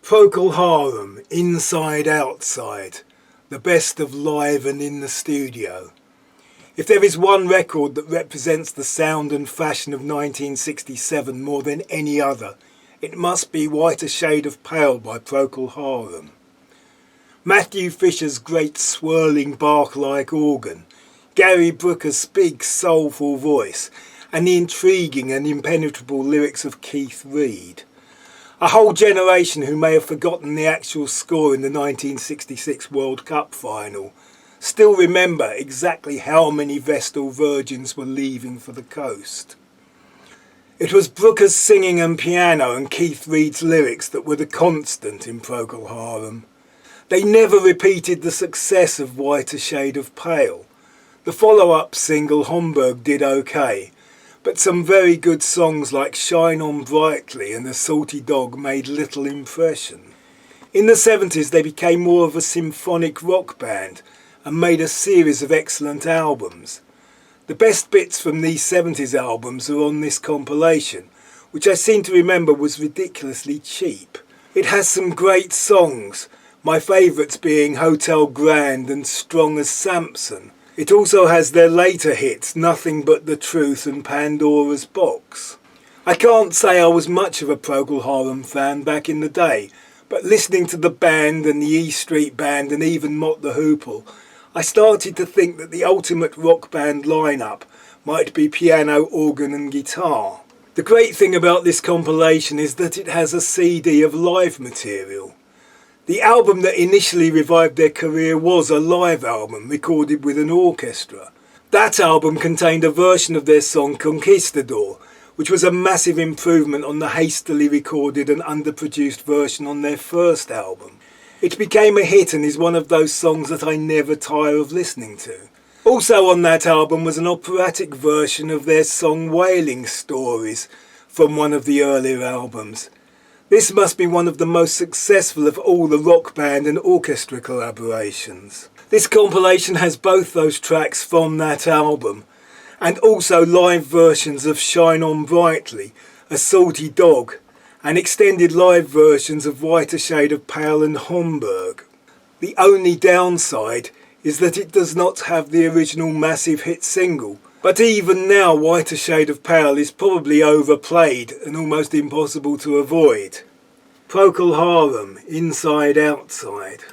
Procol Harum, Inside Outside, the best of live and in the studio. If there is one record that represents the sound and fashion of 1967 more than any other, it must be White a Shade of Pale by Procol Harum. Matthew Fisher's great swirling bark-like organ, Gary Brooker's big soulful voice, and the intriguing and impenetrable lyrics of Keith Reid. A whole generation who may have forgotten the actual score in the 1966 World Cup final still remember exactly how many Vestal Virgins were leaving for the coast. It was Brooker's singing and piano and Keith Reid's lyrics that were the constant in Procol Harum. They never repeated the success of White a Shade of Pale. The follow-up single Homburg did okay, but some very good songs like Shine On Brightly and The Salty Dog made little impression. In the 70s they became more of a symphonic rock band and made a series of excellent albums. The best bits from these 70s albums are on this compilation, which I seem to remember was ridiculously cheap. It has some great songs, my favourites being Hotel Grand and Strong as Samson. It also has their later hits, Nothing But the Truth and Pandora's Box. I can't say I was much of a Procol Harum fan back in the day, but listening to the band and the E Street Band and even Mott the Hoople, I started to think that the ultimate rock band lineup might be piano, organ and guitar. The great thing about this compilation is that it has a CD of live material. The album that initially revived their career was a live album recorded with an orchestra. That album contained a version of their song Conquistador, which was a massive improvement on the hastily recorded and underproduced version on their first album. It became a hit and is one of those songs that I never tire of listening to. Also on that album was an operatic version of their song Whaling Stories from one of the earlier albums. This must be one of the most successful of all the rock band and orchestra collaborations. This compilation has both those tracks from that album, and also live versions of Shine On Brightly, A Salty Dog, and extended live versions of White a Shade of Pale and Homburg. The only downside is that it does not have the original massive hit single, but even now White a Shade of Pale is probably overplayed and almost impossible to avoid. Procol Harum, Inside Outside.